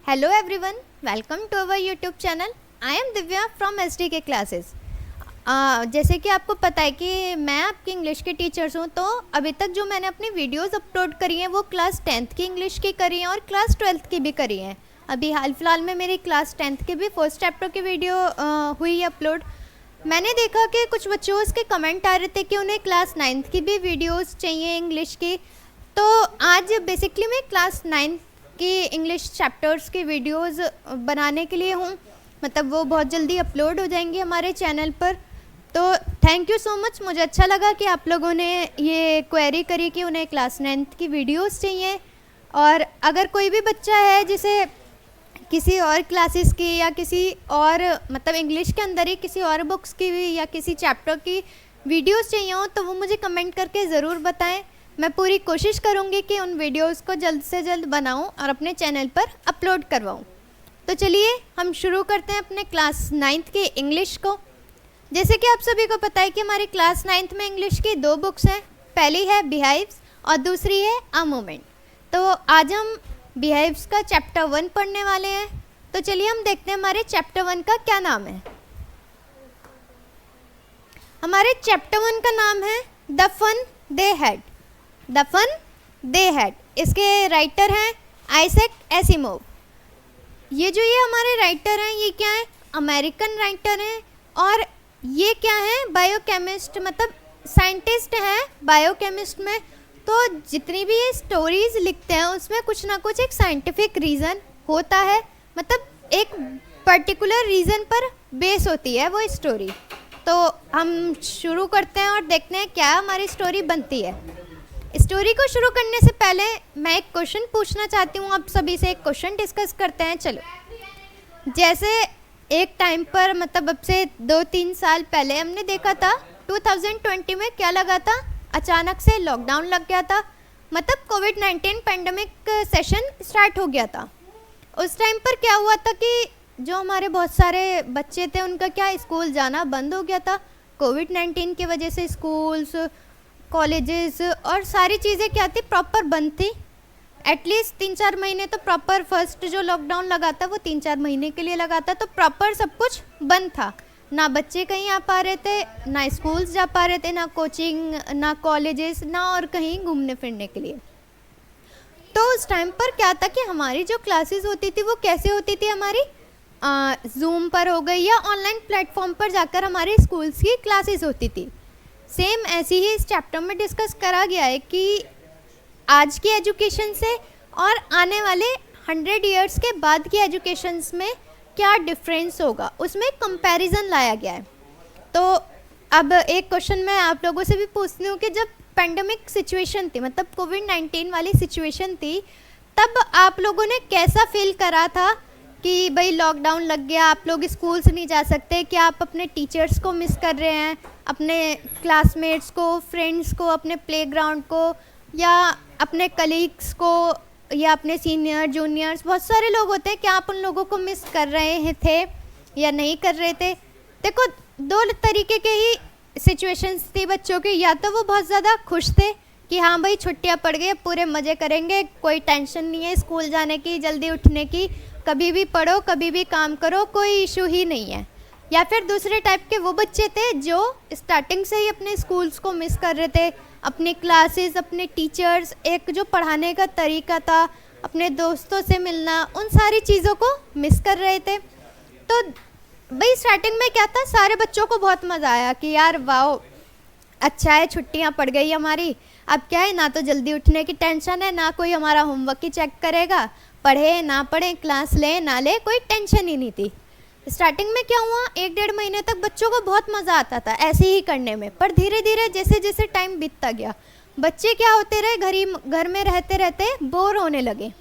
Hello everyone, welcome to our YouTube channel. I am Divya from SDK classes. जैसे कि आपको पता है कि मैं आपकी इंग्लिश की टीचर्स हूँ, तो अभी तक जो मैंने अपनी वीडियोस अपलोड करी हैं वो क्लास 10th की इंग्लिश की करी हैं और क्लास 12th की भी करी हैं। अभी हाल फिलहाल में मेरी क्लास 10th की भी फर्स्ट चैप्टर की वीडियो हुई अपलोड। मैंने देखा कि कुछ बच्चों के कमेंट आ रहे थे कि उन्हें क्लास 9th की भी वीडियोस चाहिए इंग्लिश की। तो आज बेसिकली मैं क्लास 9th की इंग्लिश चैप्टर्स की वीडियोस बनाने के लिए हूँ, मतलब वो बहुत जल्दी अपलोड हो जाएंगी हमारे चैनल पर। तो थैंक यू सो मच, मुझे अच्छा लगा कि आप लोगों ने ये क्वेरी करी कि उन्हें क्लास 9th की वीडियोस चाहिए। और अगर कोई भी बच्चा है जिसे किसी और क्लासेस की या किसी और मतलब इंग्लिश के अंदर ही किसी और बुक्स की या किसी चैप्टर की वीडियोस चाहिए हो, तो वो मुझे कमेंट करके ज़रूर बताएं। मैं पूरी कोशिश करूँगी कि उन वीडियोस को जल्द से जल्द बनाऊं और अपने चैनल पर अपलोड करवाऊं। तो चलिए हम शुरू करते हैं अपने क्लास 9th की इंग्लिश को। जैसे कि आप सभी को पता है कि हमारी क्लास 9th में इंग्लिश की 2 बुक्स हैं। पहली है बिहेव्स और दूसरी है अ मोमेंट। तो आज हम बिहेव्स का चैप्टर 1 पढ़ने वाले हैं। तो चलिए हम देखते हैं हमारे चैप्टर 1 का क्या नाम है। हमारे चैप्टर 1 का नाम है the fun they had. The fun they had, इसके राइटर हैं आइजैक एसिमोव। ये हमारे राइटर हैं, ये क्या है, अमेरिकन राइटर हैं। और ये क्या है, बायोकेमिस्ट, मतलब साइंटिस्ट हैं बायोकेमिस्ट में। तो जितनी भी ये स्टोरीज लिखते हैं उसमें कुछ ना कुछ एक साइंटिफिक रीज़न होता है, मतलब एक पर्टिकुलर रीज़न पर बेस होती है वो स्टोरी। तो हम शुरू करते हैं और देखते हैं क्या हमारी स्टोरी बनती है। स्टोरी को शुरू करने से पहले मैं एक क्वेश्चन पूछना चाहती हूँ, आप सभी से एक क्वेश्चन डिस्कस करते हैं। चलो, जैसे एक टाइम पर, मतलब अब से 2-3 साल पहले हमने देखा था 2020 में क्या लगा था, अचानक से लॉकडाउन लग गया था, मतलब कोविड-19 पेंडेमिक सेशन स्टार्ट हो गया था। उस टाइम पर क्या हुआ था कि जो हमारे बहुत सारे बच्चे थे उनका क्या, स्कूल जाना बंद हो गया था। कोविड-19 की वजह से स्कूल्स, कॉलेजेस और सारी चीज़ें क्या थी, प्रॉपर बंद थी। एटलीस्ट 3-4 महीने तो प्रॉपर, फर्स्ट जो लॉकडाउन लगा था वो 3-4 महीने के लिए लगा था, तो प्रॉपर सब कुछ बंद था। ना बच्चे कहीं आ पा रहे थे, ना स्कूल्स जा पा रहे थे, ना कोचिंग, ना कॉलेजेस, ना और कहीं घूमने फिरने के लिए। तो उस टाइम पर क्या था कि हमारी जो क्लासेस होती थी वो कैसे होती थी, हमारी जूम पर हो गई या ऑनलाइन प्लेटफॉर्म पर जाकर हमारे स्कूल्स की क्लासेस होती थी। सेम ऐसी ही इस चैप्टर में डिस्कस करा गया है कि आज की एजुकेशन से और आने वाले 100 ईयर्स के बाद की एजुकेशंस में क्या डिफरेंस होगा, उसमें कंपैरिजन लाया गया है। तो अब एक क्वेश्चन मैं आप लोगों से भी पूछती हूँ कि जब पेंडेमिक सिचुएशन थी, मतलब कोविड-19 वाली सिचुएशन थी, तब आप लोगों ने कैसा फील करा था कि भाई लॉकडाउन लग गया, आप लोग स्कूल्स नहीं जा सकते, क्या आप अपने टीचर्स को मिस कर रहे हैं, अपने क्लासमेट्स को, फ्रेंड्स को, अपने प्लेग्राउंड को, या अपने कलीग्स को, या अपने सीनियर जूनियर्स, बहुत सारे लोग होते हैं, क्या आप उन लोगों को मिस कर रहे थे या नहीं कर रहे थे। देखो, 2 तरीके के ही सिचुएशंस थी बच्चों की। या तो वो बहुत ज़्यादा खुश थे कि हाँ भाई छुट्टियाँ पड़ गई, पूरे मज़े करेंगे, कोई टेंशन नहीं है स्कूल जाने की, जल्दी उठने की, कभी भी पढ़ो, कभी भी काम करो, कोई इशू ही नहीं है। या फिर दूसरे टाइप के वो बच्चे थे जो स्टार्टिंग से ही अपने स्कूल्स को मिस कर रहे थे, अपनी क्लासेस, अपने टीचर्स, एक जो पढ़ाने का तरीका था, अपने दोस्तों से मिलना, उन सारी चीज़ों को मिस कर रहे थे। तो भाई स्टार्टिंग में क्या था, सारे बच्चों को बहुत मज़ा आया कि यार वाओ, अच्छा है छुट्टियां पड़ गई हमारी, अब क्या है, ना तो जल्दी उठने की टेंशन है, ना कोई हमारा होमवर्क ही चेक करेगा, पढ़े ना पढ़े, क्लास ले ना ले, कोई टेंशन ही नहीं थी। स्टार्टिंग में क्या हुआ, 1-1.5 महीने तक बच्चों को बहुत मज़ा आता था ऐसे ही करने में। पर धीरे धीरे जैसे जैसे टाइम बीतता गया, बच्चे क्या होते रहे, घर में रहते रहते बोर होने लगे।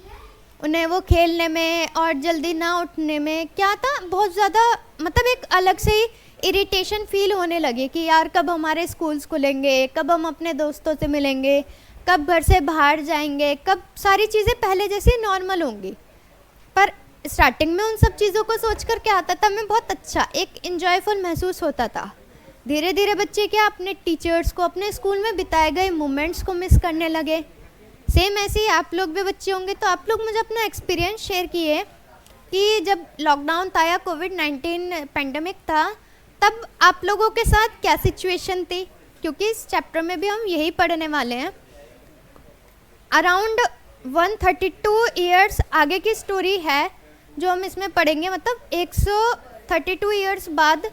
उन्हें वो खेलने में और जल्दी ना उठने में क्या था, बहुत ज़्यादा, मतलब एक अलग से ही इरिटेशन फील होने लगे कि यार कब हमारे स्कूल्स खुलेंगे, कब हम अपने दोस्तों से मिलेंगे, कब घर से बाहर जाएंगे, कब सारी चीज़ें पहले जैसी नॉर्मल होंगी। पर स्टार्टिंग में उन सब चीज़ों को सोचकर क्या आता था, हमें बहुत अच्छा एक इन्जॉयफुल महसूस होता था। धीरे धीरे बच्चे क्या अपने टीचर्स को, अपने स्कूल में बिताए गए मोमेंट्स को मिस करने लगे। सेम ऐसे ही आप लोग भी बच्चे होंगे, तो आप लोग मुझे अपना एक्सपीरियंस शेयर किए कि जब लॉकडाउन था या कोविड-19 पेंडेमिक था, तब आप लोगों के साथ क्या सिचुएशन थी, क्योंकि इस चैप्टर में भी हम यही पढ़ने वाले हैं। अराउंड 132 ईयर्स आगे की स्टोरी है जो हम इसमें पढ़ेंगे, मतलब 132 ईयर्स बाद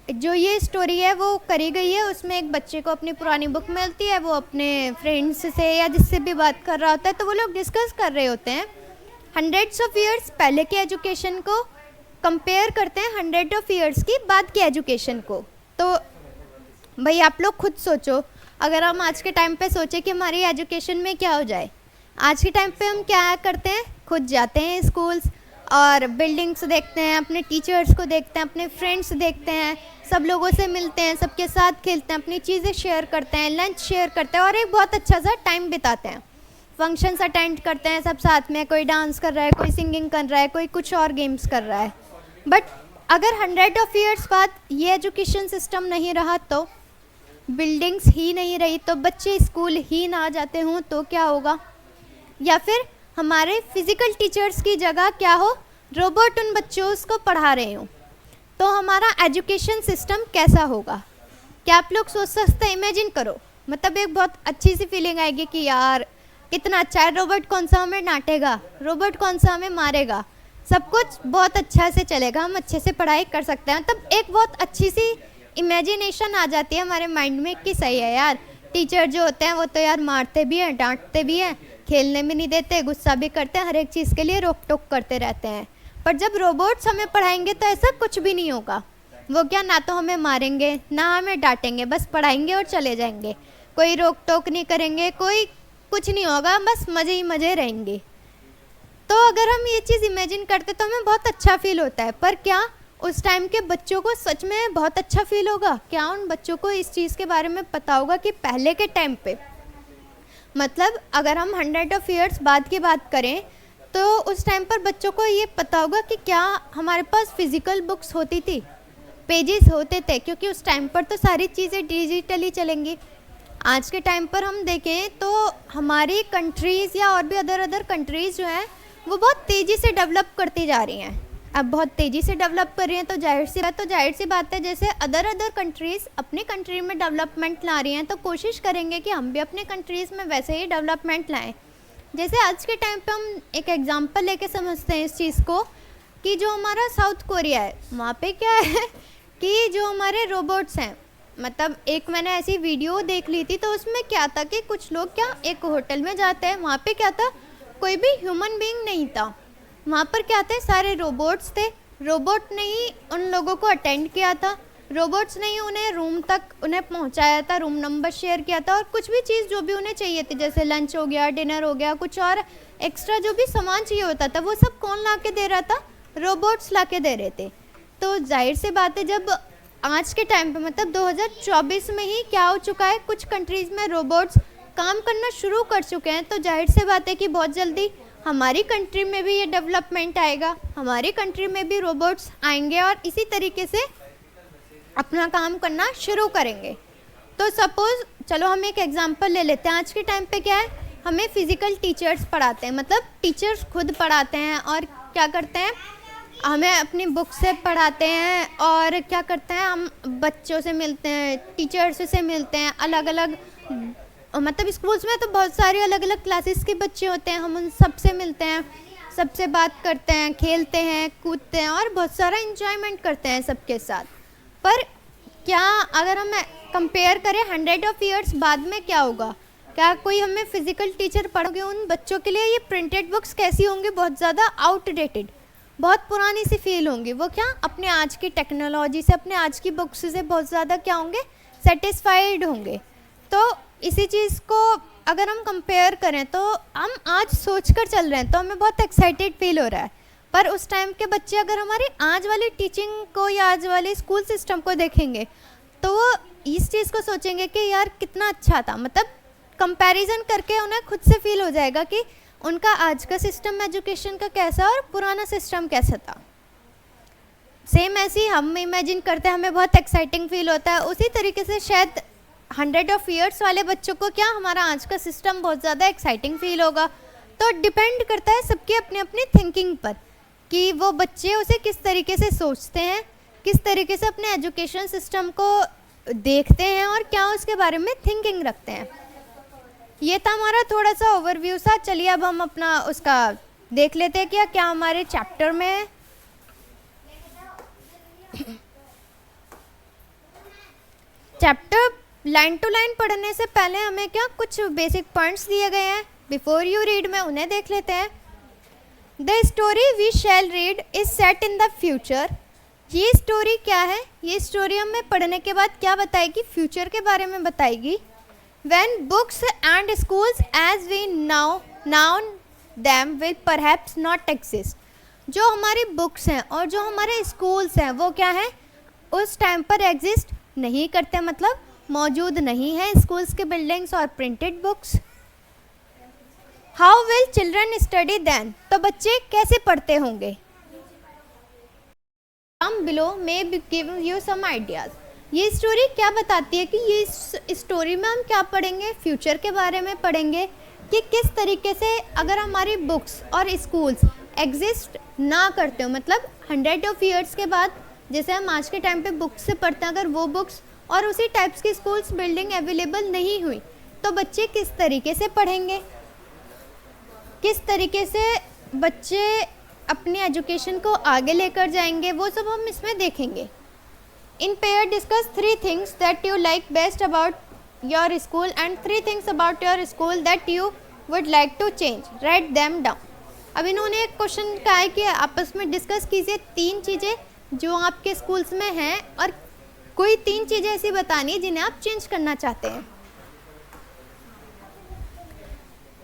जो ये स्टोरी है वो करी गई है। उसमें एक बच्चे को अपनी पुरानी बुक मिलती है, वो अपने फ्रेंड्स से या जिससे भी बात कर रहा होता है, तो वो लोग डिस्कस कर रहे होते हैं हंड्रेड्स ऑफ ईयर्स पहले के एजुकेशन को, कंपेयर करते हैं 100 ऑफ ईयर्स की बाद के एजुकेशन को। तो भाई आप लोग खुद सोचो, अगर हम आज के टाइम पे सोचें कि हमारी एजुकेशन में क्या हो जाए। आज के टाइम पे हम क्या करते हैं, खुद जाते हैं स्कूल्स और बिल्डिंग्स देखते हैं, अपने टीचर्स को देखते हैं, अपने फ्रेंड्स देखते हैं, सब लोगों से मिलते हैं, सबके साथ खेलते हैं, अपनी चीज़ें शेयर करते हैं, लंच शेयर करते हैं और एक बहुत अच्छा सा टाइम बिताते हैं। फंक्शंस अटेंड करते हैं सब साथ में, कोई डांस कर रहा है, कोई सिंगिंग कर रहा है, कोई कुछ और गेम्स कर रहा है। बट अगर 100 ऑफ ईयर्स बाद ये एजुकेशन सिस्टम नहीं रहा, तो बिल्डिंग्स ही नहीं रही, तो बच्चे स्कूल ही ना जाते हों तो क्या होगा, या फिर हमारे फिज़िकल टीचर्स की जगह क्या हो, रोबोट उन बच्चों को पढ़ा रहे हो, तो हमारा एजुकेशन सिस्टम कैसा होगा। क्या आप लोग सोच सकते हैं, इमेजिन करो, मतलब एक बहुत अच्छी सी फीलिंग आएगी कि यार कितना अच्छा है, रोबोट कौन सा हमें डांटेगा, रोबोट कौन सा हमें मारेगा, सब कुछ बहुत अच्छा से चलेगा, हम अच्छे से पढ़ाई कर सकते हैं। तब एक बहुत अच्छी सी इमेजिनेशन आ जाती है हमारे माइंड में कि सही है यार, टीचर जो होते हैं वो तो यार मारते भी हैं, डांटते भी हैं, खेलने भी नहीं देते, गुस्सा भी करते हैं, हर एक चीज़ के लिए रोक टोक करते रहते हैं। पर जब रोबोट्स हमें पढ़ाएंगे तो ऐसा कुछ भी नहीं होगा। वो क्या, ना तो हमें मारेंगे ना हमें डांटेंगे, बस पढ़ाएंगे और चले जाएंगे, कोई रोक टोक नहीं करेंगे, कोई कुछ नहीं होगा, बस मज़े ही मज़े रहेंगे। तो अगर हम ये चीज़ इमेजिन करते तो हमें बहुत अच्छा फील होता है। पर क्या उस टाइम के बच्चों को सच में बहुत अच्छा फील होगा? क्या उन बच्चों को इस चीज़ के बारे में पता होगा कि पहले के टाइम पे, मतलब अगर हम 100 ऑफ ईयर्स बाद की बात करें तो उस टाइम पर बच्चों को ये पता होगा कि क्या हमारे पास फिज़िकल बुक्स होती थी, पेजेस होते थे, क्योंकि उस टाइम पर तो सारी चीज़ें डिजिटली चलेंगी। आज के टाइम पर हम देखें तो हमारी कंट्रीज़ या और भी अदर कंट्रीज़ जो हैं वो बहुत तेज़ी से डेवलप करती जा रही हैं। अब बहुत तेज़ी से डेवलप कर रही हैं तो जाहिर सी बात है, जैसे अदर कंट्रीज़ अपनी कंट्री में डेवलपमेंट ला रही हैं तो कोशिश करेंगे कि हम भी अपने कंट्रीज़ में वैसे ही डेवलपमेंट लाएं। जैसे आज के टाइम पे हम एक एग्जांपल लेके समझते हैं इस चीज़ को कि जो हमारा साउथ कोरिया है, वहाँ पे क्या है कि जो हमारे रोबोट्स हैं, मतलब एक मैंने ऐसी वीडियो देख ली थी तो उसमें क्या था कि कुछ लोग क्या एक होटल में जाते हैं, वहाँ पे क्या था, कोई भी ह्यूमन बीइंग नहीं था, वहाँ पर क्या थे, सारे रोबोट्स थे। रोबोट ने ही उन लोगों को अटेंड किया था, रोबोट्स ने ही उन्हें रूम तक उन्हें पहुँचाया था, रूम नंबर शेयर किया था, और कुछ भी चीज़ जो भी उन्हें चाहिए थी, जैसे लंच हो गया, डिनर हो गया, कुछ और एक्स्ट्रा जो भी सामान चाहिए होता था वो सब कौन ला के दे रहा था, रोबोट्स ला के दे रहे थे। तो जाहिर सी बात है, जब आज के टाइम पे मतलब 2024 में ही क्या हो चुका है, कुछ कंट्रीज़ में रोबोट्स काम करना शुरू कर चुके हैं, तो जाहिर सी बात है कि बहुत जल्दी हमारी कंट्री में भी ये डेवलपमेंट आएगा, हमारी कंट्री में भी रोबोट्स आएंगे और इसी तरीके से अपना काम करना शुरू करेंगे। तो सपोज़ चलो हम एक एग्जांपल ले लेते हैं। आज के टाइम पे क्या है, हमें फ़िज़िकल टीचर्स पढ़ाते हैं, मतलब टीचर्स खुद पढ़ाते हैं और क्या करते हैं, हमें अपनी बुक से पढ़ाते हैं और क्या करते हैं, हम बच्चों से मिलते हैं, टीचर्स से मिलते हैं, अलग अलग मतलब स्कूल्स में तो बहुत सारे अलग अलग क्लासेस के बच्चे होते हैं, हम उन सब से मिलते हैं, सबसे बात करते हैं, खेलते हैं, कूदते हैं और बहुत सारा इंजॉयमेंट करते हैं सबके साथ। पर क्या अगर हम कंपेयर करें 100 ऑफ ईयर्स बाद में क्या होगा, क्या कोई हमें फ़िज़िकल टीचर पढ़ोगे, उन बच्चों के लिए ये प्रिंटेड बुक्स कैसी होंगी, बहुत ज़्यादा आउटडेटेड, बहुत पुरानी सी फील होंगी। वो क्या अपने आज की टेक्नोलॉजी से, अपने आज की बुक्स से बहुत ज़्यादा क्या होंगे, सेटिस्फाइड होंगे। तो इसी चीज़ को अगर हम कंपेयर करें तो हम आज सोच कर चल रहे हैं तो हमें बहुत एक्साइटेड फील हो रहा है, पर उस टाइम के बच्चे अगर हमारी आज वाली टीचिंग को या आज वाले स्कूल सिस्टम को देखेंगे तो वो इस चीज़ को सोचेंगे कि यार कितना अच्छा था, मतलब कंपैरिजन करके उन्हें खुद से फील हो जाएगा कि उनका आज का सिस्टम एजुकेशन का कैसा और पुराना सिस्टम कैसा था। सेम ऐसे ही हम इमेजिन करते हैं, हमें बहुत एक्साइटिंग फील होता है, उसी तरीके से शायद 100 ऑफ ईयर्स वाले बच्चों को क्या हमारा आज का सिस्टम बहुत ज़्यादा एक्साइटिंग फील होगा। तो डिपेंड करता है सबकी अपनी अपनी थिंकिंग पर कि वो बच्चे उसे किस तरीके से सोचते हैं, किस तरीके से अपने एजुकेशन सिस्टम को देखते हैं और क्या उसके बारे में थिंकिंग रखते हैं। ये था हमारा थोड़ा सा ओवरव्यू सा। चलिए अब हम अपना उसका देख लेते हैं कि क्या हमारे चैप्टर में है। चैप्टर लाइन टू लाइन पढ़ने से पहले हमें क्या कुछ बेसिक पॉइंट्स दिए गए हैं, बिफोर यू रीड में उन्हें देख लेते हैं। The story we shall read is set in the future. ये स्टोरी क्या है? ये स्टोरी हमें पढ़ने के बाद क्या बताएगी? फ्यूचर के बारे में बताएगी। When books and schools as we now them will perhaps not exist। जो हमारी बुक्स हैं और जो हमारे स्कूल्स हैं वो क्या है, उस टाइम पर एग्जिस्ट नहीं करते, मतलब मौजूद नहीं है स्कूल्स के बिल्डिंग्स और printed books. How will children study then? तो बच्चे कैसे पढ़ते होंगे? Below may give you some ideas. ये स्टोरी क्या बताती है कि ये स्टोरी में हम क्या पढ़ेंगे? फ्यूचर के बारे में पढ़ेंगे कि किस तरीके से अगर हमारी बुक्स और स्कूल्स एग्जिस्ट ना करते हो, मतलब 100 ऑफ ईयर्स के बाद जैसे हम आज के टाइम पे बुक्स से पढ़ते हैं, अगर वो बुक्स और उसी टाइप्स की स्कूल्स बिल्डिंग अवेलेबल नहीं हुई तो बच्चे किस तरीके से पढ़ेंगे, किस तरीके से बच्चे अपनी एजुकेशन को आगे लेकर जाएंगे, वो सब हम इसमें देखेंगे। In pair discuss 3 things that you like best about your school and 3 things about your school that you would like to change. Write them down. अब इन्होंने एक क्वेश्चन कहा है कि आपस में डिस्कस कीजिए 3 चीज़ें जो आपके स्कूल्स में हैं और कोई 3 चीज़ें ऐसी बतानी जिन्हें आप चेंज करना चाहते हैं।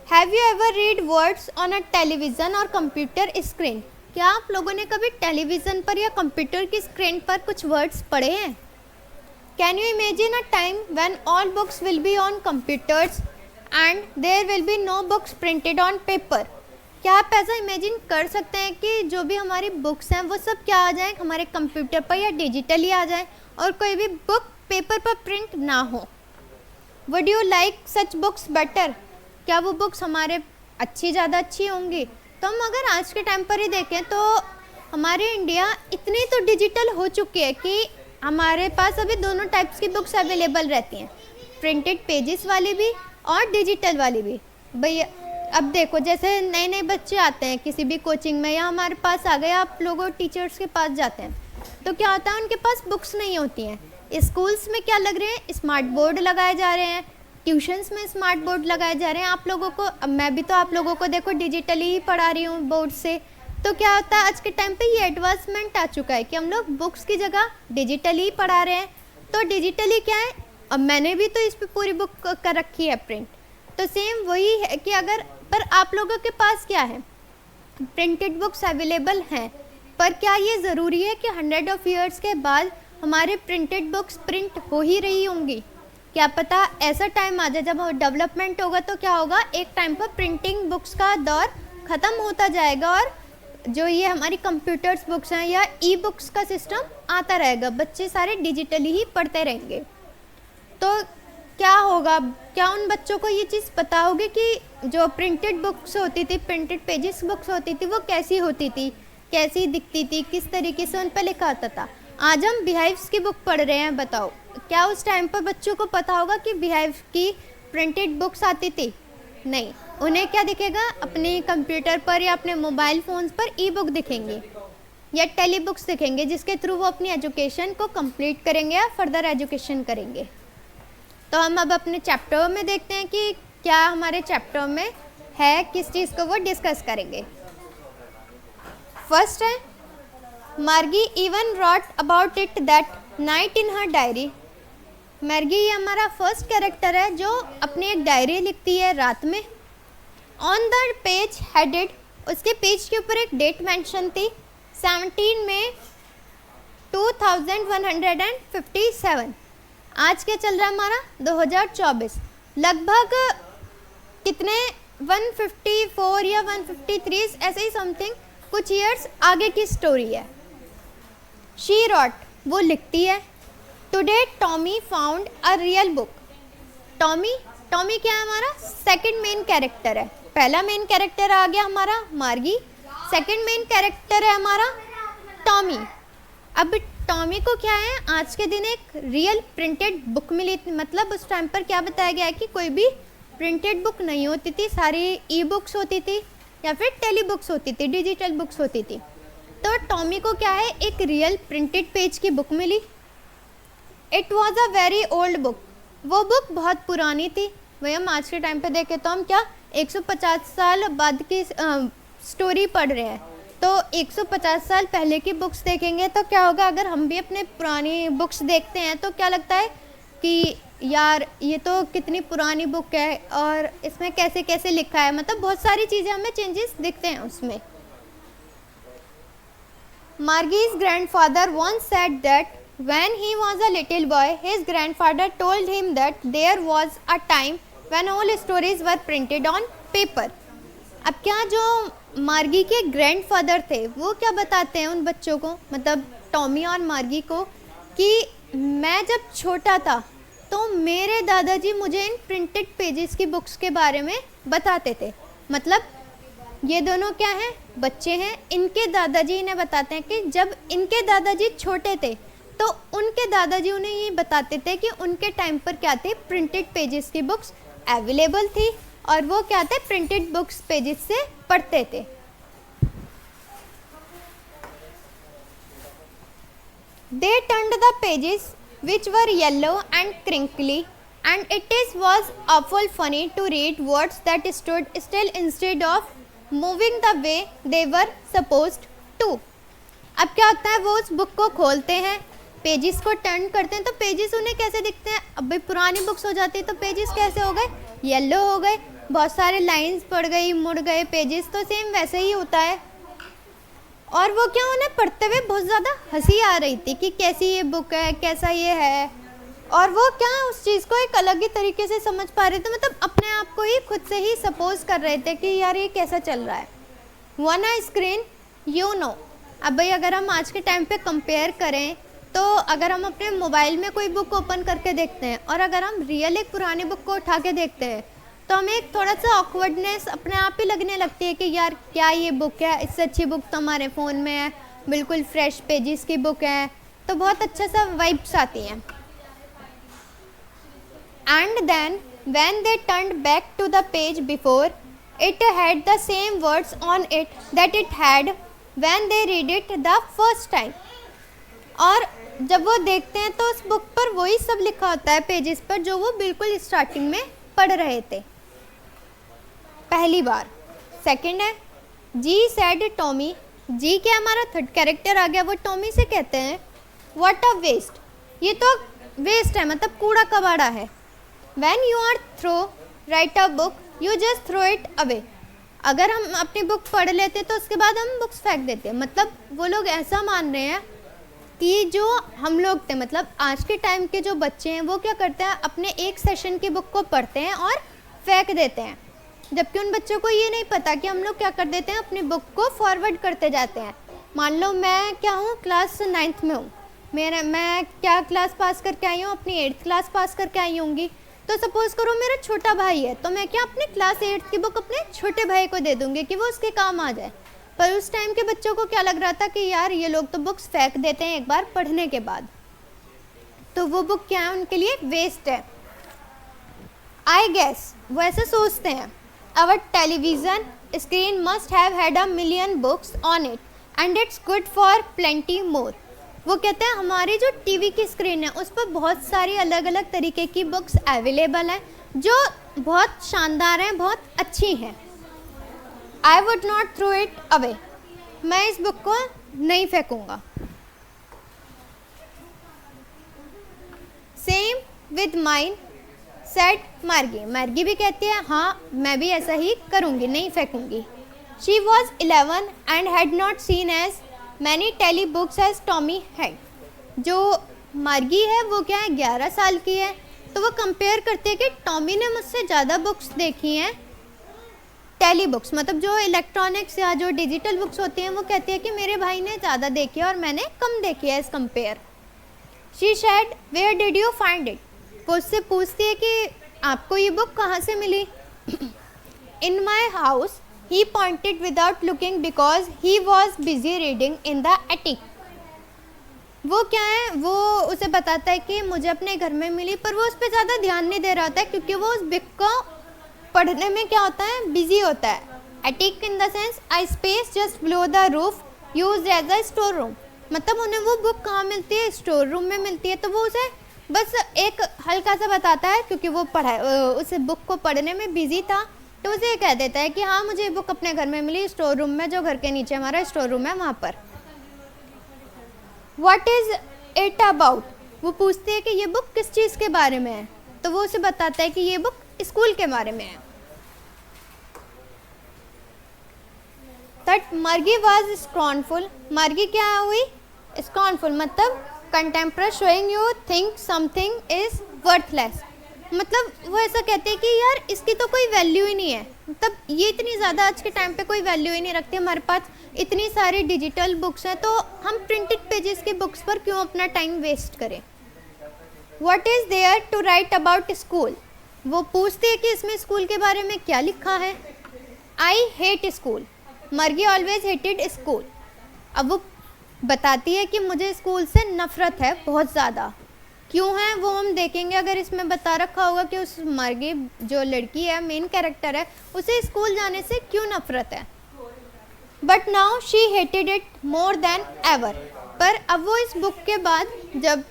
Have you ever read words on a television or computer screen? क्या आप लोगों ने कभी टेलीविज़न पर या कंप्यूटर की स्क्रीन पर कुछ वर्ड्स पढ़े हैं? Can you imagine a time when all books will be on computers and there will be no books printed on paper? क्या आप ऐसा इमेजिन कर सकते हैं कि जो भी हमारी बुक्स हैं वो सब क्या आ जाएं, हमारे कंप्यूटर पर या डिजिटली आ जाएं और कोई भी बुक पेपर पर प्रिंट ना हो? Would you like such books better? क्या वो बुक्स हमारे ज़्यादा अच्छी होंगी? तो हम अगर आज के टाइम पर ही देखें तो हमारे इंडिया इतनी तो डिजिटल हो चुकी है कि हमारे पास अभी दोनों टाइप्स की बुक्स अवेलेबल रहती हैं, प्रिंटेड पेजेस वाली भी और डिजिटल वाली भी। भैया अब देखो जैसे नए नए बच्चे आते हैं किसी भी कोचिंग में या हमारे पास आ गए, आप लोगों टीचर्स के पास जाते हैं तो क्या होता है, उनके पास बुक्स नहीं होती हैं। स्कूल्स में क्या लग रहे हैं, स्मार्ट बोर्ड लगाए जा रहे हैं, ट्यूशन्स में स्मार्ट बोर्ड लगाए जा रहे हैं। आप लोगों को, अब मैं भी तो आप लोगों को देखो डिजिटली ही पढ़ा रही हूँ बोर्ड से, तो क्या होता है आज के टाइम पे ये एडवांसमेंट आ चुका है कि हम लोग बुक्स की जगह डिजिटली ही पढ़ा रहे हैं। तो डिजिटली क्या है, अब मैंने भी तो इस पर पूरी बुक कर रखी है प्रिंट, तो सेम वही है कि अगर पर आप लोगों के पास क्या है, प्रिंटेड बुक्स अवेलेबल हैं, पर क्या ये ज़रूरी है कि 100 ऑफ ईयर्स के बाद हमारे प्रिंटेड बुक्स प्रिंट हो ही रही होंगी? क्या पता ऐसा टाइम आ जाए जब डेवलपमेंट होगा तो क्या होगा, एक टाइम पर प्रिंटिंग बुक्स का दौर ख़त्म होता जाएगा और जो ये हमारी कंप्यूटर्स बुक्स हैं या ई बुक्स का सिस्टम आता रहेगा, बच्चे सारे डिजिटली ही पढ़ते रहेंगे। तो क्या होगा, क्या उन बच्चों को ये चीज़ पता होगी कि जो प्रिंटेड बुक्स होती थी, प्रिंटेड पेजेस बुक्स होती थी, वो कैसी होती थी, कैसी दिखती थी, किस तरीके से उन पर लिखा होता था? आज हम बिहाइव्स की बुक पढ़ रहे हैं, बताओ क्या उस टाइम पर बच्चों को पता होगा कि बिहाइव की प्रिंटेड बुक्स आती थी? नहीं, उन्हें क्या दिखेगा, अपने कंप्यूटर पर या अपने मोबाइल फ़ोन्स पर ई बुक दिखेंगे या टेली बुक्स दिखेंगे, जिसके थ्रू वो अपनी एजुकेशन को कंप्लीट करेंगे या फर्दर एजुकेशन करेंगे। तो हम अब अपने चैप्टर में देखते हैं कि क्या हमारे चैप्टर में है, किस चीज़ को वो डिस्कस करेंगे। फर्स्ट है, Margie even wrote about it that night in her diary. Margie ये हमारा फर्स्ट कैरेक्टर है जो अपनी एक डायरी लिखती है रात में। ऑन द पेज हेडेड, उसके पेज के ऊपर एक डेट मेंशन थी 17 मई 2157। आज क्या चल रहा है हमारा 2024, लगभग कितने 154 या 153 ऐसे ही समथिंग कुछ ईयर्स आगे की स्टोरी है। शी रॉट, वो लिखती है। Today Tommy found a real book. Tommy क्या है हमारा सेकंड मेन कैरेक्टर है। पहला मेन कैरेक्टर आ गया हमारा मार्गी, सेकंड मेन कैरेक्टर है हमारा टॉमी। अब टॉमी को क्या है, आज के दिन एक रियल प्रिंटेड बुक मिली थी। मतलब उस टाइम पर क्या बताया गया है कि कोई भी प्रिंटेड बुक नहीं होती थी, सारी ई बुक्स होती थी या फिर टेली बुक्स होती थी, डिजिटल बुक्स होती थी। तो टॉमी को क्या है, एक रियल प्रिंटेड पेज की बुक मिली। It was a very old book, वो बुक बहुत पुरानी थी। वही हम आज के टाइम पे देखें तो हम क्या 150 साल बाद की स्टोरी पढ़ रहे हैं, तो 150 साल पहले की बुक्स देखेंगे तो क्या होगा, अगर हम भी अपने पुरानी बुक्स देखते हैं तो क्या लगता है कि यार ये तो कितनी पुरानी बुक है और इसमें कैसे कैसे लिखा है, मतलब बहुत सारी चीज़ें हमें चेंजेस दिखते हैं उसमें। Margie's grandfather once said that when he was a little boy, his grandfather told him that there was a time when all stories were printed on paper. अब क्या जो मार्गी के ग्रैंडफादर थे वो क्या बताते हैं उन बच्चों को, मतलब टॉमी और मार्गी को, कि मैं जब छोटा था तो मेरे दादाजी मुझे इन प्रिंटेड पेजेस की बुक्स के बारे में बताते थे। मतलब ये दोनों क्या हैं, बच्चे हैं, इनके दादाजी इन्हें बताते हैं कि जब इनके दादाजी छोटे थे तो उनके दादाजी उन्हें ये बताते थे कि उनके टाइम पर क्या थे, प्रिंटेड पेजेस की बुक्स अवेलेबल थी और वो क्या थे, प्रिंटेड बुक्स पेजेस से पढ़ते थे। They turned the pages which were yellow and crinkly and it was awful funny to read words that stood still instead of moving the way they were supposed to. अब क्या होता है, वो उस book को खोलते हैं, पेजेस को टर्न करते हैं तो पेजेस उन्हें कैसे दिखते हैं, अब भाई पुरानी बुक्स हो जाती है तो पेजेस कैसे हो गए, येलो हो गए, बहुत सारे लाइंस पड़ गई, मुड़ गए पेजेस, तो सेम वैसे ही होता है। और वो क्या, उन्हें पढ़ते हुए बहुत ज़्यादा हंसी आ रही थी कि कैसी ये बुक है, कैसा ये है, और वो क्या उस चीज़ को एक अलग ही तरीके से समझ पा रहे थे, मतलब अपने आप को ही खुद से ही सपोज कर रहे थे कि यार ये कैसा चल रहा है। On a screen you know. अब भाई अगर हम आज के टाइम पे कंपेयर करें तो अगर हम अपने मोबाइल में कोई बुक ओपन करके देखते हैं और अगर हम रियल एक पुरानी बुक को उठा के देखते हैं तो हमें एक थोड़ा सा ऑकवर्डनेस अपने आप ही लगने लगती है कि यार क्या ये बुक है, इससे अच्छी बुक तो हमारे फ़ोन में है, बिल्कुल फ्रेश पेजेस की बुक है, तो बहुत अच्छा सा वाइब्स आती हैं। And then when they turned back to the page before, it had the same words on it that it had when they read it the first time. और जब वो देखते हैं तो उस बुक पर वही सब लिखा होता है पेजेस पर जो वो बिल्कुल स्टार्टिंग में पढ़ रहे थे पहली बार। सेकंड है जी सैड टॉमी। जी क्या हमारा थर्ड कैरेक्टर आ गया, वो टॉमी से कहते हैं व्हाट अ वेस्ट, ये तो वेस्ट है, मतलब कूड़ा कबाड़ा है। When you are through write a book, you just throw it away. अगर हम अपनी बुक पढ़ लेते तो उसके बाद हम बुक्स फेंक देते हैं। मतलब वो लोग ऐसा मान रहे हैं कि जो हम लोग थे, मतलब आज के टाइम के जो बच्चे हैं वो क्या करते हैं, अपने एक सेशन की बुक को पढ़ते हैं और फेंक देते हैं, जबकि उन बच्चों को ये नहीं पता कि हम लोग क्या कर देते हैं, अपनी बुक को फॉरवर्ड करते जाते हैं। मान लो मैं क्या हूँ, क्लास 9th में हूँ, मैं क्या क्लास पास करके आई हूँ, अपनी 8th क्लास पास करके आई होंगी, तो सपोज़ करो मेरा छोटा भाई है तो मैं क्या अपने क्लास 8th की बुक अपने छोटे भाई को दे दूँगी कि वो उसके काम आ जाए। पर उस टाइम के बच्चों को क्या लग रहा था कि यार ये लोग तो बुक्स फेंक देते हैं एक बार पढ़ने के बाद, तो वो बुक क्या है उनके लिए, वेस्ट है। आई गेस वो ऐसे सोचते हैं, our television screen must have had a million books on it and it's good for plenty more. वो कहते हैं हमारी जो टीवी की स्क्रीन है उस पर बहुत सारी अलग अलग तरीके की बुक्स अवेलेबल हैं जो बहुत शानदार हैं, बहुत अच्छी हैं। I would not throw it away, मैं इस बुक को नहीं फेंकूंगा। Same with mine said Margie. Margie भी कहती है हाँ मैं भी ऐसा ही करूँगी, नहीं फेंकूंगी। She was 11 and had not seen as many telebooks as Tommy had. जो मार्गी है वो क्या है, 11 साल की है, तो वो कंपेयर करती है कि टॉमी ने मुझसे ज़्यादा बुक्स देखी हैं, टेली बुक्स मतलब जो इलेक्ट्रॉनिक्स या जो डिजिटल बुक्स होती हैं, वो कहती है कि मेरे भाई ने ज़्यादा देखी है और मैंने कम देखी है as compare. She said where did you find it. वो उससे पूछती है कि आपको ये बुक कहाँ से मिली। In my house He pointed without looking because he was busy reading in the attic. वो क्या है, वो उसे बताता है कि मुझे अपने घर में मिली, पर वो उस पर ज़्यादा ध्यान नहीं दे रहा होता है क्योंकि वो उस बुक को पढ़ने में क्या होता है, बिजी होता है. Attic in the sense a space just below the roof used as a store room. मतलब उन्हें वो बुक कहाँ मिलती है, स्टोर रूम में मिलती है. तो वो उसे बस एक हल्का सा बताता है क्योंकि वो उस बुक को पढ़ने में बिजी था. तो उसे कह देता है कि हाँ मुझे ये बुक अपने घर में मिली, स्टोर रूम में, जो घर के नीचे हमारा स्टोर रूम है वहाँ पर. What is it about? वो पूछती है कि ये बुक किस चीज़ के बारे में है. तो वो उसे बताता है कि ये बुक स्कूल के बारे में है. That Margie was scornful. मार्गी क्या हुई, scornful मतलब contemporary showing you think something is worthless. मतलब वो ऐसा कहते हैं कि यार इसकी तो कोई वैल्यू ही नहीं है. मतलब ये इतनी ज़्यादा आज के टाइम पे कोई वैल्यू ही नहीं रखती. हमारे पास इतनी सारी डिजिटल बुक्स हैं तो हम प्रिंटेड पेजेस की बुक्स पर क्यों अपना टाइम वेस्ट करें. What is there to write about school. वो पूछती है कि इसमें स्कूल के बारे में क्या लिखा है. I hate school. Margie always hated school. अब वो बताती है कि मुझे स्कूल से नफ़रत है बहुत ज़्यादा. क्यों है वो हम देखेंगे. अगर इसमें बता रखा होगा कि उस मर्गी जो लड़की है, मेन कैरेक्टर है, उसे स्कूल जाने से क्यों नफ़रत है. But now she hated it more than ever. पर अब वो इस बुक के बाद जब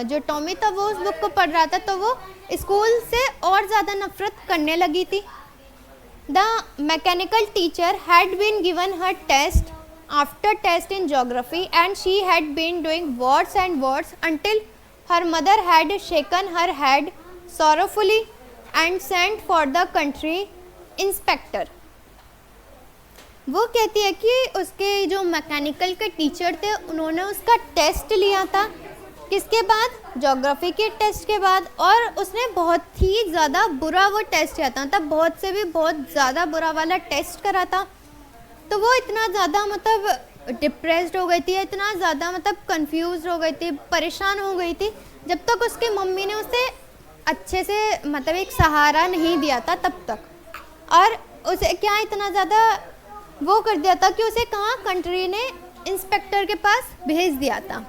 जो टॉमी था वो उस बुक को पढ़ रहा था तो वो स्कूल से और ज़्यादा नफ़रत करने लगी थी. The mechanical teacher had been given her test after test in geography and she had been doing words and words until her mother had shaken her head sorrowfully and sent for the country inspector. वो कहती है कि उसके जो mechanical के teacher थे उन्होंने उसका टेस्ट लिया था. किसके बाद, ज्योग्राफी के टेस्ट के बाद. और उसने बहुत ही ज़्यादा बुरा वो टेस्ट किया था, मतलब बहुत से भी बहुत ज़्यादा बुरा वाला टेस्ट करा था. तो वो इतना ज़्यादा मतलब डिप्रेस्ड हो गई थी, इतना ज़्यादा मतलब कंफ्यूज हो गई थी, परेशान हो गई थी, जब तक उसकी मम्मी ने उसे अच्छे से मतलब एक सहारा नहीं दिया था तब तक. और उसे क्या इतना ज़्यादा वो कर दिया था कि उसे कहाँ, कंट्री ने इंस्पेक्टर के पास भेज दिया था.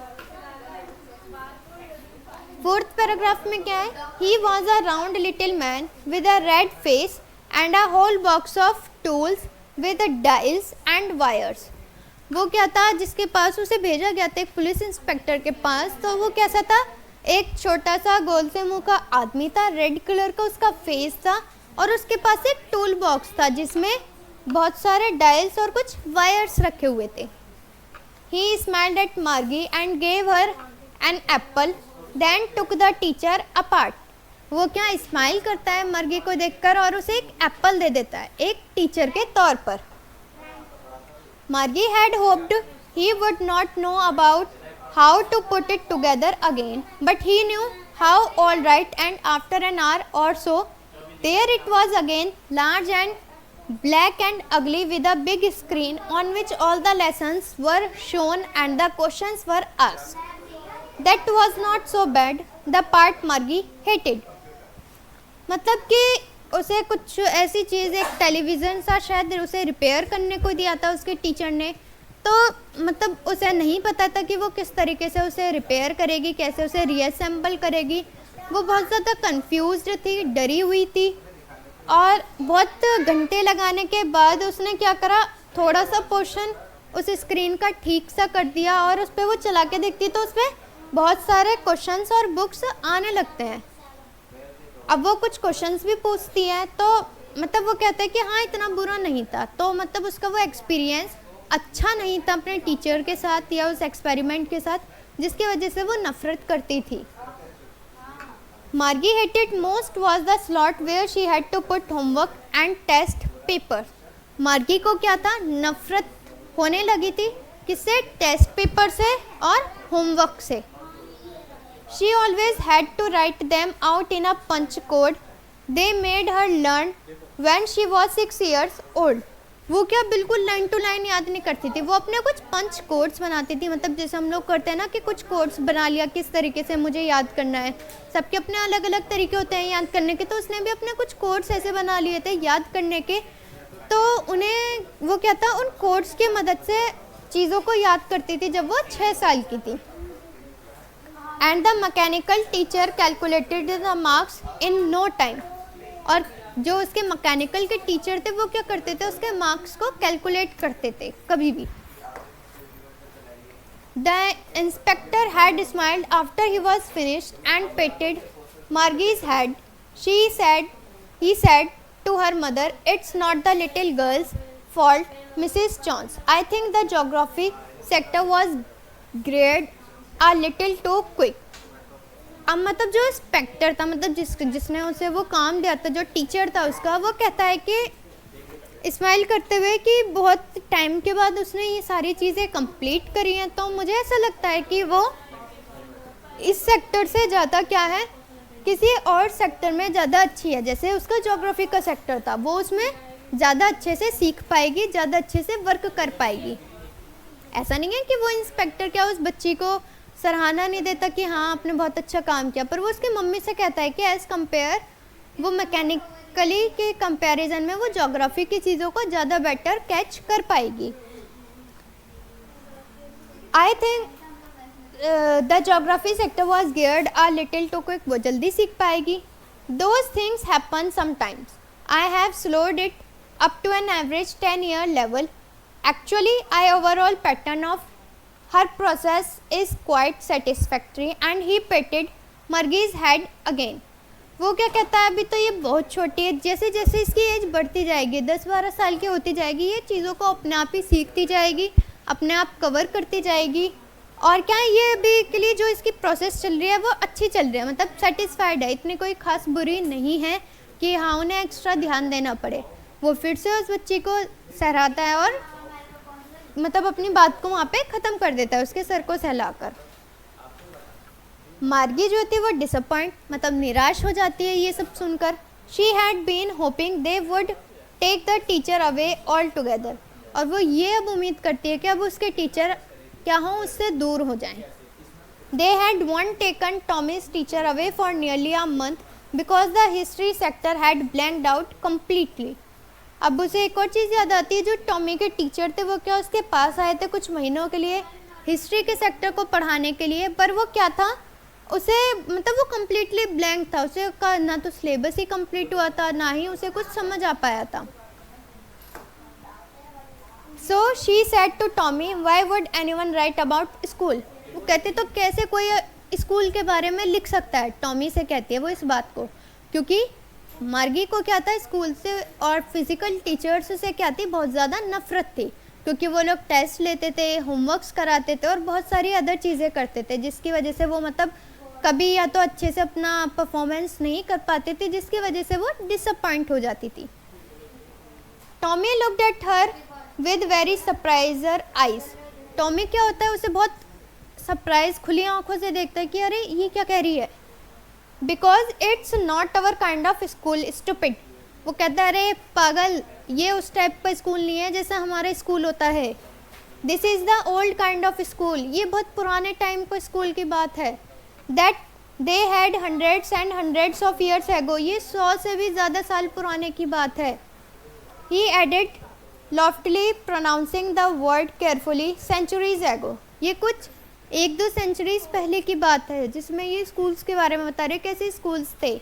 फोर्थ पैराग्राफ में क्या है, he was a round little man with a red face and a whole box of tools with dials and wires. वो क्या था जिसके पास उसे भेजा गया था, एक पुलिस इंस्पेक्टर के पास. तो वो कैसा था, एक छोटा सा गोल से मुंह का आदमी था, रेड कलर का उसका फेस था, और उसके पास एक टूल बॉक्स था जिसमें बहुत सारे डायल्स और कुछ वायर्स रखे हुए थे. He smiled at Margie and gave her an apple then took the teacher apart. वो क्या स्माइल करता है मार्गी को देखकर और उसे एक एप्पल दे देता है एक टीचर के तौर पर. Margie had hoped he would not know about how to put it together again, but he knew how all right, and after an hour or so, there it was again, large and black and ugly with a big screen on which all the lessons were shown and the questions were asked. That was not so bad, the part Margie hated. मतलब कि उसे कुछ ऐसी चीज़, एक television सा शायद उसे repair करने को दिया था उसके टीचर ने. तो मतलब उसे नहीं पता था कि वो किस तरीके से उसे रिपेयर करेगी, कैसे उसे रीअसेंबल करेगी. वो बहुत ज़्यादा कंफ्यूज्ड थी, डरी हुई थी. और बहुत घंटे लगाने के बाद उसने क्या करा, थोड़ा सा पोर्शन उस स्क्रीन का ठीक सा कर दिया और उस पर वो चला के देखती तो उसमें बहुत सारे क्वेश्चंस और बुक्स आने लगते हैं. अब वो कुछ क्वेश्चंस भी पूछती है तो मतलब वो कहते हैं कि हाँ इतना बुरा नहीं था. तो मतलब उसका वो एक्सपीरियंस अच्छा नहीं था अपने टीचर के साथ या उस एक्सपेरिमेंट के साथ, जिसकी वजह से वो नफ़रत करती थी. Margie hated most was the slot where she had to put homework and test paper. Margie को क्या था, नफ़रत होने लगी थी किससे, टेस्ट पेपर से और होमवर्क से. She always had to write them out in a punch code they made her learn when she was 6 years old. वो क्या बिल्कुल लाइन टू लाइन याद नहीं करती थी, वो अपने कुछ पंच कोड्स बनाती थी. मतलब जैसे हम लोग करते हैं ना कि कुछ कोड्स बना लिया किस तरीके से मुझे याद करना है. सबके अपने अलग अलग तरीके होते हैं याद करने के, तो उसने भी अपने कुछ कोड्स ऐसे बना लिए थे याद करने के तो उन्हें वो क्या था, उन कोड्स की मदद से चीज़ों को याद करती थी जब वो 6 साल की थी। And the mechanical teacher calculated the marks in no time. और जो उसके मैकेनिकल के टीचर थे वो क्या करते थे, उसके मार्क्स को कैलकुलेट करते थे कभी भी। The inspector had smiled after he was finished and patted Margie's head. he said to her mother, it's not the little girl's fault, Mrs. Jones. I think the geography sector was graded a little too quick. अब मतलब जो inspector था, मतलब जिसने उसे वो काम दिया था, जो टीचर था उसका, वो कहता है कि स्माइल करते हुए कि बहुत टाइम के बाद उसने ये सारी चीज़ें कंप्लीट करी हैं। तो मुझे ऐसा लगता है कि वो इस सेक्टर से ज़्यादा क्या है, किसी और सेक्टर में ज़्यादा अच्छी है। जैसे उसका ज्योग्राफी का सेक्टर था, वो उसमें ज़्यादा अच्छे से सीख पाएगी, ज़्यादा अच्छे से वर्क कर पाएगी। ऐसा नहीं है कि वो इंस्पेक्टर क्या उस बच्ची को सराहना नहीं देता कि हाँ आपने बहुत अच्छा काम किया, पर वो उसकी मम्मी से कहता है कि एज़ कंपेयर वो मैकेनिकली के कंपैरिजन में वो ज्योग्राफी की चीज़ों को ज़्यादा बेटर कैच कर पाएगी। I think the geography sector was geared a little too quick, वो जल्दी सीख पाएगी। Those things happen sometimes, I have slowed it up to an average 10-year level. Actually, I overall pattern of her process is quite satisfactory. And he patted Margie's head again. वो क्या कहता है, अभी तो ये बहुत छोटी है, जैसे जैसे इसकी एज बढ़ती जाएगी, 10-12 साल की होती जाएगी, ये चीज़ों को अपने आप ही सीखती जाएगी, अपने आप कवर करती जाएगी। और क्या ये अभी के लिए जो इसकी प्रोसेस चल रही है वो अच्छी चल रही है, मतलब सेटिस्फाइड है, इतनी कोई खास बुरी नहीं है कि हाँ उन्हें एक्स्ट्रा ध्यान देना पड़े। वो फिर से उस बच्ची को सहराता है और मतलब अपनी बात को वहाँ पे ख़त्म कर देता है, उसके सर को सहलाकर। मार्गी जो थी वो डिसअपॉइंट, मतलब निराश हो जाती है ये सब सुनकर। She had been hoping they would take the teacher away all together. और वो ये अब उम्मीद करती है कि अब उसके टीचर क्या हों, उससे दूर हो जाएं। They had one taken Tommy's teacher away for nearly a month because the history sector had blanked out completely. अब उसे एक और चीज़ याद आती है, जो टॉमी के टीचर थे वो क्या उसके पास आए थे कुछ महीनों के लिए हिस्ट्री के सेक्टर को पढ़ाने के लिए, पर वो क्या था, उसे मतलब वो कम्प्लीटली ब्लैंक था, उसे का ना तो सिलेबस ही कंप्लीट हुआ था, ना ही उसे कुछ समझ आ पाया था। So she said to Tommy, why would anyone write about school. वो कहते तो कैसे कोई स्कूल के बारे में लिख सकता है, टॉमी से कहती है वो इस बात को, क्योंकि मार्गी को क्या था स्कूल से और फिज़िकल टीचर्स से क्या थी, बहुत ज़्यादा नफरत थी, क्योंकि वो लोग टेस्ट लेते थे, होमवर्क्स कराते थे और बहुत सारी अदर चीज़ें करते थे, जिसकी वजह से वो मतलब कभी या तो अच्छे से अपना परफॉर्मेंस नहीं कर पाते थे, जिसकी वजह से वो डिसअपॉइंट हो जाती थी। Tommy looked at her with very surprised eyes. Tommy क्या होता है, उसे बहुत सरप्राइज खुली आंखों से देखता है कि अरे ये क्या कह रही है। Because it's not our kind of school stupid. वो कहता है अरे पागल, ये उस टाइप का स्कूल नहीं है जैसा हमारा स्कूल होता है। This is the old kind of school, ये बहुत पुराने टाइम को स्कूल की बात है। That they had hundreds and hundreds of years ago, ये 100 से भी ज़्यादा साल पुराने की बात है। He added loftily pronouncing the word carefully, centuries ago, ये कुछ 1-2 सेंचुरीज पहले की बात है, जिसमें ये स्कूल्स के बारे में बता रहे कैसे स्कूल्स थे।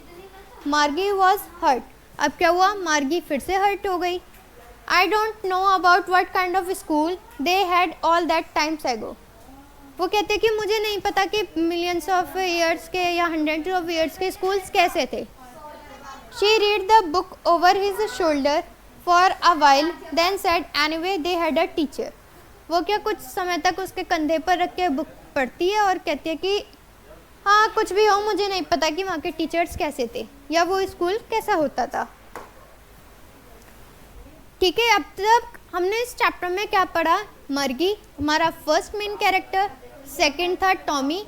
मार्गी वॉज हर्ट। अब क्या हुआ, मार्गी फिर से हर्ट हो गई। I don't know about what kind of school they had all that times एगो। वो कहते कि मुझे नहीं पता कि मिलियंस ऑफ ईयर्स के या हंड्रेड्स ऑफ ईयर्स के स्कूल्स कैसे थे। She read the book over his shoulder for a while then said anyway they had a teacher. वो क्या कुछ समय तक उसके कंधे पर रख के बुक पढ़ती है और कहती है कि हाँ कुछ भी हो, मुझे नहीं पता कि वहाँ के टीचर्स कैसे थे या वो स्कूल कैसा होता था। ठीक है, अब तक हमने इस चैप्टर में क्या पढ़ा, मर्गी हमारा फर्स्ट मेन कैरेक्टर, सेकंड था टॉमी।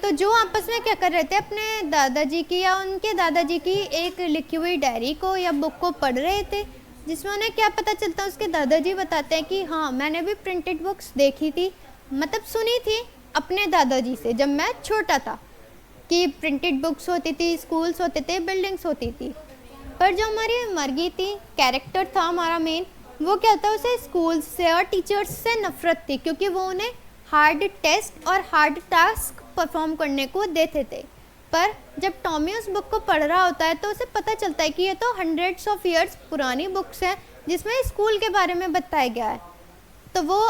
तो जो आपस में क्या कर रहे थे, अपने दादाजी की या उनके दादाजी की एक लिखी हुई डायरी को या बुक को पढ़ रहे थे, जिसमें उन्हें क्या पता चलता है, उसके दादाजी बताते हैं कि हाँ मैंने भी प्रिंटेड बुक्स देखी थी, मतलब सुनी थी अपने दादाजी से जब मैं छोटा था कि प्रिंटेड बुक्स होती थी, स्कूल्स होते थे, बिल्डिंग्स होती थी। पर जो हमारी मर्गी थी, कैरेक्टर था हमारा मेन, वो क्या होता है, उसे स्कूल से और टीचर्स से नफरत थी क्योंकि वो उन्हें हार्ड टेस्ट और हार्ड टास्क परफॉर्म करने को देते थे। पर जब टॉमी उस बुक को पढ़ रहा होता है तो उसे पता चलता है कि ये तो हंड्रेड्स ऑफ ईयर्स पुरानी बुक्स हैं जिसमें स्कूल के बारे में बताया गया है। तो वो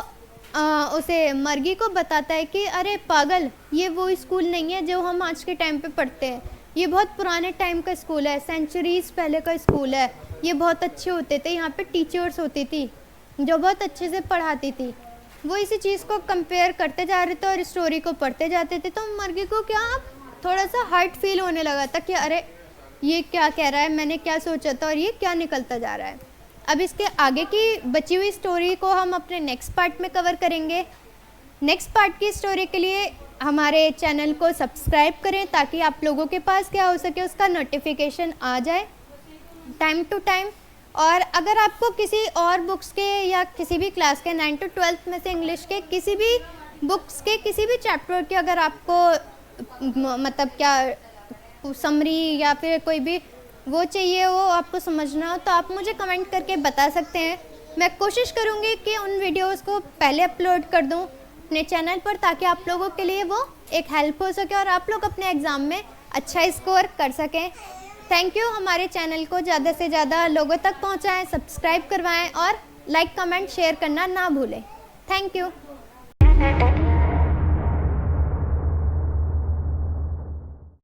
उसे मर्गी को बताता है कि अरे पागल, ये वो स्कूल नहीं है जो हम आज के टाइम पे पढ़ते हैं, ये बहुत पुराने टाइम का स्कूल है, सेंचुरीज पहले का स्कूल है, ये बहुत अच्छे होते थे, यहाँ पे टीचर्स होती थी जो बहुत अच्छे से पढ़ाती थी। वो इसी चीज़ को कंपेयर करते जा रहे थे और स्टोरी को पढ़ते जाते थे। तो मर्गी को क्या थोड़ा सा हर्ट फील होने लगा था कि अरे ये क्या कह रहा है, मैंने क्या सोचा था और ये क्या निकलता जा रहा है। अब इसके आगे की बची हुई स्टोरी को हम अपने नेक्स्ट पार्ट में कवर करेंगे। नेक्स्ट पार्ट की स्टोरी के लिए हमारे चैनल को सब्सक्राइब करें ताकि आप लोगों के पास क्या हो सके, उसका नोटिफिकेशन आ जाए टाइम टू टाइम। और अगर आपको किसी और बुक्स के या किसी भी क्लास के 9 to 12 में से इंग्लिश के किसी भी बुक्स के किसी भी चैप्टर की अगर आपको मतलब क्या समरी या फिर कोई भी वो चाहिए, वो आपको समझना हो, तो आप मुझे कमेंट करके बता सकते हैं। मैं कोशिश करूँगी कि उन वीडियोज़ को पहले अपलोड कर दूँ अपने चैनल पर ताकि आप लोगों के लिए वो एक हेल्प हो सके और आप लोग अपने एग्ज़ाम में अच्छा स्कोर कर सकें। Thank you. हमारे चैनल को ज़्यादा से ज़्यादा लोगों तक पहुंचाएं, सब्सक्राइब करवाएं और लाइक कमेंट शेयर करना ना भूलें। Thank you.